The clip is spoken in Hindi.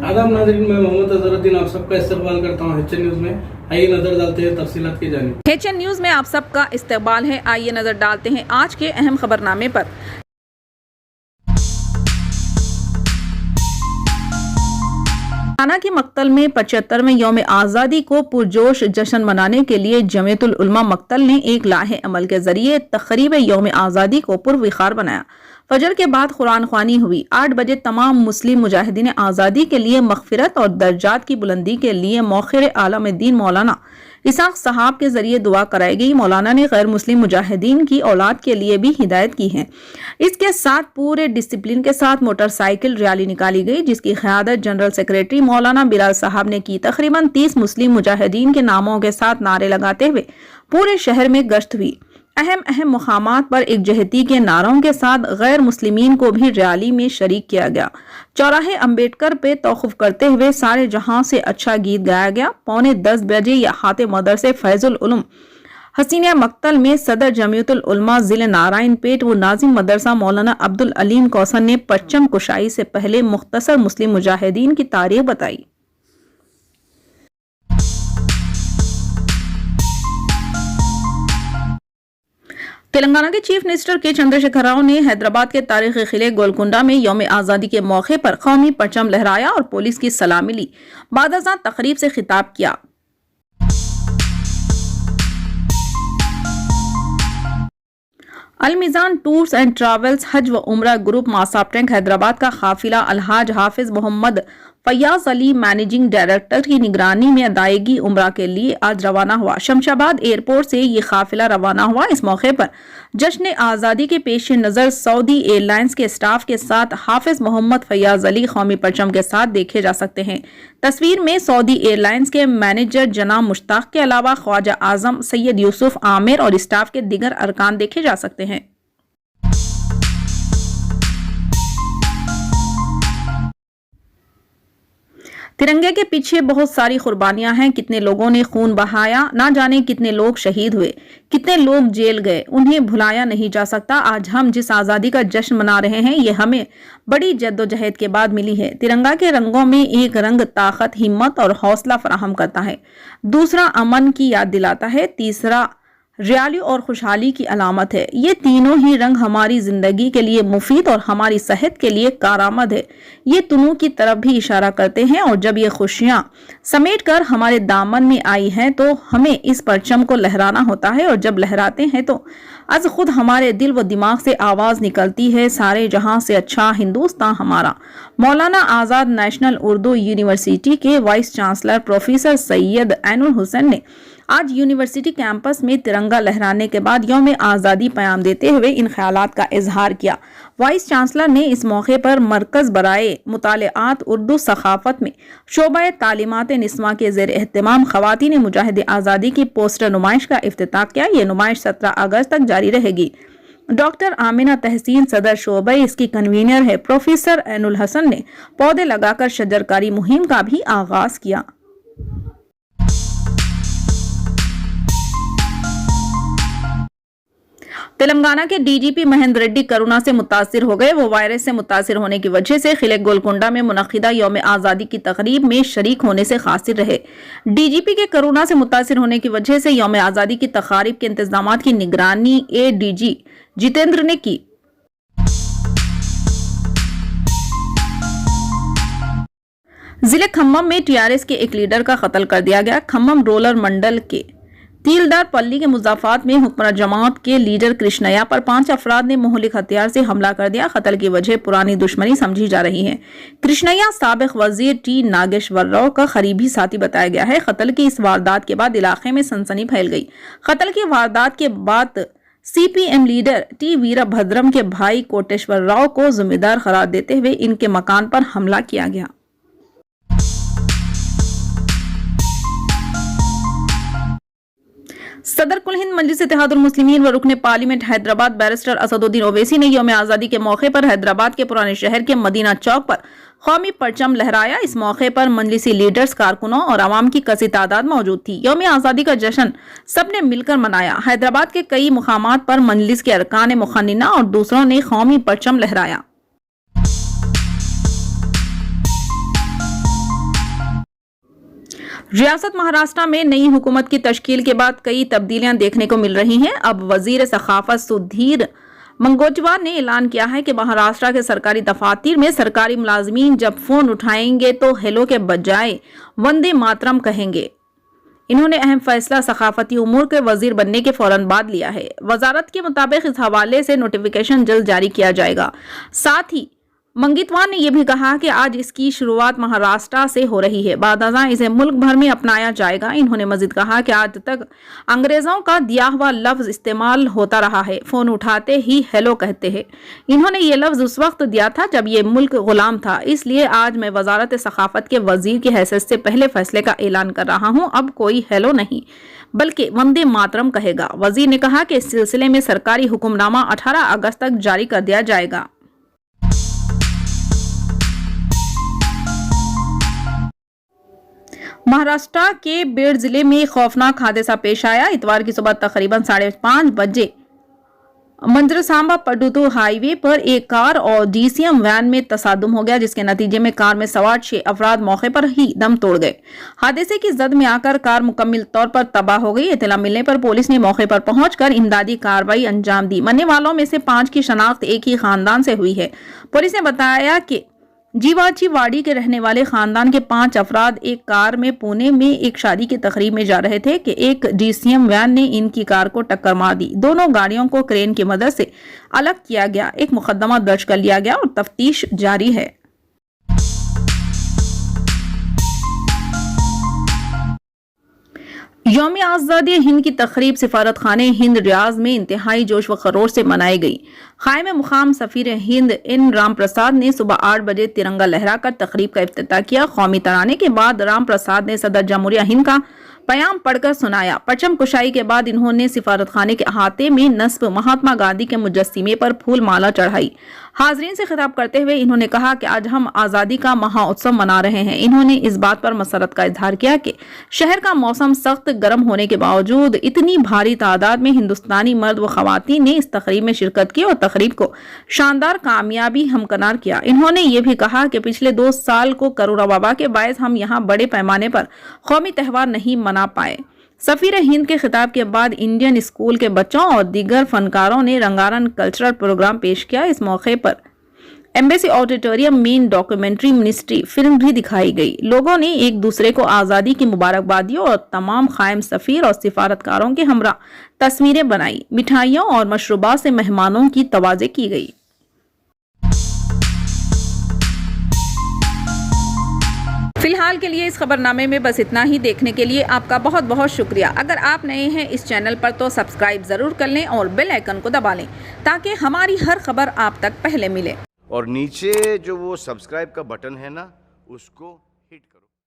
आदाब नाज़रीन, मैं मोहम्मद अजहरुद्दीन आप सबका इस्तकबाल करता हूँ HN न्यूज़ में। आइए नजर डालते हैं तफसीलात की जानिब। HN न्यूज़ में आप सबका इस्तकबाल है। आइए नजर डालते हैं आज के अहम खबरनामे पर। तेलंगाना के मक्तल में 75वें यौम आज़ादी को पुरजोश जश्न मनाने के लिए जमीयतुल उलमा मक्तल ने एक लाहे अमल के जरिए तक़रीब यौम आज़ादी को पुरविखार बनाया। फजर के बाद कुरान ख्वानी हुई। 8 बजे तमाम मुस्लिम मुजाहिदीन आज़ादी के लिए मग़फ़िरत और दर्जात की बुलंदी के लिए मौखिर आलम दीन मौलाना इसाक साहब के जरिए दुआ कराई गई। मौलाना ने गैर मुस्लिम मुजाहिदीन की औलाद के लिए भी हिदायत की है। इसके साथ पूरे डिसिप्लिन के साथ मोटरसाइकिल रैली निकाली गई, जिसकी क़यादत जनरल सेक्रेटरी मौलाना बिलाल साहब ने की। तकरीबन 30 मुस्लिम मुजाहिदीन के नामों के साथ नारे लगाते हुए पूरे शहर में गश्त हुई। अहम मुकामात पर एकजहती के नारों के साथ गैर मुस्लिमीन को भी रैली में शरीक किया गया। चौराहे अम्बेडकर पे तौक़ुफ़ करते हुए सारे जहां से अच्छा गीत गाया गया। 9:45 बजे यहाते मदरसे फैजुल उलूम हसीनिया मक्तल में सदर जमीयतुल उलमा जिले नारायण पेट व नाजिम मदरसा मौलाना अब्दुल अलीम कौसर ने परचम कुशाई से पहले मुख्तसर मुस्लिम मुजाहिदीन की तारीख बताई। तेलंगाना के चीफ मिनिस्टर के चंद्रशेखर राव ने हैदराबाद के तारीखी किले गोलकुंडा में यौम आज़ादी के मौके पर कौमी परचम लहराया और पुलिस की सलामी ली। बादशाह तकरीब से खिताब किया। अलमिजान टूर्स एंड ट्रैवल्स हज व उम्रा ग्रुप मासाबटैंक हैदराबाद का काफिला अलहाज हाफिज मोहम्मद फयाज अली मैनेजिंग डायरेक्टर की निगरानी में अदायगी उम्रा के लिए आज रवाना हुआ। शमशाबाद एयरपोर्ट से ये काफिला रवाना हुआ। इस मौके पर जश्न आज़ादी के पेश नज़र सऊदी एयरलाइंस के स्टाफ के साथ हाफिज मोहम्मद फयाज अली कौमी परचम के साथ देखे जा सकते हैं। तस्वीर में सऊदी एयरलाइंस के मैनेजर जनाब मुश्ताक के अलावा ख्वाजा आजम सैयद यूसुफ आमिर और स्टाफ के दीगर अरकान देखे जा सकते हैं। तिरंगे के पीछे बहुत सारी कुर्बानियां हैं। कितने लोगों ने खून बहाया, ना जाने कितने लोग शहीद हुए, कितने लोग जेल गए, उन्हें भुलाया नहीं जा सकता। आज हम जिस आज़ादी का जश्न मना रहे हैं, ये हमें बड़ी जद्दोजहद के बाद मिली है। तिरंगा के रंगों में एक रंग ताकत, हिम्मत और हौसला फराहम करता है, दूसरा अमन की याद दिलाता है, तीसरा रियाली और खुशहाली की अलामत है। ये तीनों ही रंग हमारी जिंदगी के लिए मुफीद और हमारी सेहत के लिए कारआमद है। ये तीनों की तरफ भी इशारा करते हैं और जब ये खुशियां समेट कर हमारे दामन में आई हैं तो हमें इस परचम को लहराना होता है और जब लहराते हैं तो आज खुद हमारे दिल व दिमाग से आवाज निकलती है, सारे जहां से अच्छा हिंदुस्तान हमारा। मौलाना आज़ाद नेशनल उर्दू यूनिवर्सिटी के vice chancellor professor Syed Ainul Hussain ने आज यूनिवर्सिटी कैंपस में तिरंगा लहराने के बाद यौम आज़ादी पयाम देते हुए इन ख्यालात का इजहार किया। वाइस चांसलर ने इस मौके पर मरकज बराए मुतालिआत उर्दू सखाफत में शोबा तालीमात निस्वा के ज़ेर एहतमाम ख़वातीन मुजाहिद आज़ादी की पोस्टर नुमाइश का इफ्तिताह किया। ये नुमाइश 17 अगस्त तक जारी रहेगी। डॉक्टर आमिना तहसीन सदर शोबा इसकी कन्वीनर है। प्रोफेसर ऐनुल हसन ने पौधे लगाकर शजरकारी मुहिम का भी आगाज किया। तेलंगाना के डीजीपी महेंद्र रेड्डी कोरोना से मुतासिर हो गए। वो वायरस से मुतासिर होने की वजह से किले गोलकुंडा में मुनक्किदा यौम आज़ादी की तकरीब में शरीक होने से कासिर रहे। डीजीपी के कोरोना से मुतासिर होने की वजह से यौम आज़ादी की तकारीब के इंतजामात की निगरानी एडीजी जितेंद्र ने की। जिले खम्मम में टीआरएस के एक लीडर का कत्ल कर दिया गया। खम्मम रोलर मंडल के तीलदार पल्ली के मुजाफात में हुक्मरान जमात के लीडर कृष्णया पर 5 अफराद ने मुहलिक हथियार से हमला कर दिया। कत्ल की वजह पुरानी दुश्मनी समझी जा रही है। कृष्णया साबिक वजीर टी नागेश्वर राव का करीबी साथी बताया गया है। कत्ल की इस वारदात के बाद इलाके में सनसनी फैल गई। कत्ल की वारदात के बाद सीपीएम लीडर टी वीरभद्रम के भाई कोटेश्वर राव को जिम्मेदार करार देते हुए इनके मकान पर हमला किया गया। सदर कुल हिंद मजलिस इत्तेहादुल मुस्लिमीन व रुकने पार्लियामेंट हैदराबाद बैरिस्टर असदुद्दीन ओवैसी ने यौम आज़ादी के मौके पर हैदराबाद के पुराने शहर के मदीना चौक पर कौमी परचम लहराया। इस मौके पर मजलिसी लीडर्स, कारकुनों और आवाम की कसी तादाद मौजूद थी। यौम आज़ादी का जश्न सबने मिलकर मनाया। हैदराबाद के कई मुकामात पर मजलिस के अरकान मुखन्निना और दूसरों ने कौमी परचम लहराया। रियासत महाराष्ट्र में नई हुकूमत की तश्कील के बाद कई तब्दीलियां देखने को मिल रही हैं। अब वजीर सखाफत सुधीर मुनगंटीवार ने ऐलान किया है कि महाराष्ट्र के सरकारी दफातर में सरकारी मुलाजमीन जब फोन उठाएंगे तो हेलो के बजाय वंदे मातरम कहेंगे। इन्होंने अहम फैसला सखाफती उमूर के वजीर बनने के फौरन बाद लिया है। वजारत के मुताबिक इस हवाले से नोटिफिकेशन जल्द जारी किया जाएगा। साथ ही मुनगंटीवार ने यह भी कहा कि आज इसकी शुरुआत महाराष्ट्र से हो रही है, बादशाह इसे मुल्क भर में अपनाया जाएगा। इन्होंने मजीद कहा कि आज तक अंग्रेजों का दिया हुआ लफ्ज इस्तेमाल होता रहा है, फोन उठाते ही हेलो कहते हैं। इन्होंने ये लफ्ज उस वक्त दिया था जब ये मुल्क गुलाम था, इसलिए आज मैं वजारत सखाफत के वजीर की हैसियत से पहले फैसले का ऐलान कर रहा हूँ। अब कोई हेलो नहीं बल्कि वंदे मातरम कहेगा। वजीर ने कहा कि इस सिलसिले में सरकारी हुक्मनामा 18 अगस्त तक जारी कर दिया जाएगा। महाराष्ट्र के बीड जिले में खौफनाक हादसा पेश आया। इतवार की सुबह तकरीबन 5:30 बजे मंजरसांबा पडुतू हाईवे पर एक कार और डीसीएम वैन में तसादुम हो गया, जिसके नतीजे में कार में सवार 6 अफराद मौके पर ही दम तोड़ गए। हादसे की जद में आकर कार मुकम्मल तौर पर तबाह हो गई। इत्तला मिलने पर पुलिस ने मौके पर पहुंचकर इमदादी कार्रवाई अंजाम दी। मरने वालों में से 5 की शनाख्त एक ही खानदान से हुई है। पुलिस ने बताया कि जीवाची वाड़ी के रहने वाले खानदान के 5 अफराद एक कार में पुणे में एक शादी की तकरीब में जा रहे थे कि एक डीसीएम वैन ने इनकी कार को टक्कर मार दी। दोनों गाड़ियों को क्रेन की मदद से अलग किया गया। एक मुकदमा दर्ज कर लिया गया और तफ्तीश जारी है। यौम आज़ादी हिंद की तकरीब सिफारत खाने हिंद रियाज में इंतहाई जोश व खरोश से मनाई गई। क़ायम मुकाम सफ़ीर हिंद एन राम प्रसाद ने सुबह 8 बजे तिरंगा लहराकर तकरीब का इफ्तिताह किया। कौमी तराने के बाद राम प्रसाद ने सदर जमहूरिया हिंद का बयान पढ़कर सुनाया। परचम कुशाई के बाद इन्होंने सिफारत खाने के अहाते में नस्ब महात्मा गांधी के मुजस्सिमे पर फूल माला चढ़ाई। हाजरीन से खिताब करते हुए इन्होंने कहा कि आज हम आज़ादी का महाउत्सव मना रहे हैं। इन्होंने इस बात पर मसरत का इजहार किया कि शहर का मौसम सख्त गर्म होने के बावजूद इतनी भारी तादाद में हिंदुस्तानी मर्द व खवातीन ने इस तकरीब में शिरकत की और तकरीब को शानदार कामयाबी हमकनार किया। इन्होंने ये भी कहा कि पिछले 2 साल को कोरोना वबा के बायस हम यहाँ बड़े पैमाने पर कौमी त्यौहार नहीं मना पाए। सफीर हिंद के खिताब के बाद इंडियन स्कूल के बच्चों और दीगर फनकारों ने रंगारंग कल्चरल प्रोग्राम पेश किया। इस मौके पर एम्बेसी ऑडिटोरियम में डॉक्यूमेंट्री मिनिस्ट्री फिल्म भी दिखाई गई। लोगों ने एक दूसरे को आज़ादी की मुबारकबाद दी और तमाम कायम सफीर और सिफारतकारों के हमरा तस्वीरें बनाई। मिठाइयों और मशरूबात से मेहमानों की तवाज़े की गई। फिलहाल के लिए इस खबरनामे में बस इतना ही। देखने के लिए आपका बहुत बहुत शुक्रिया। अगर आप नए हैं इस चैनल पर तो सब्सक्राइब ज़रूर कर लें और बेल आइकन को दबा लें ताकि हमारी हर खबर आप तक पहले मिले। और नीचे जो वो सब्सक्राइब का बटन है ना, उसको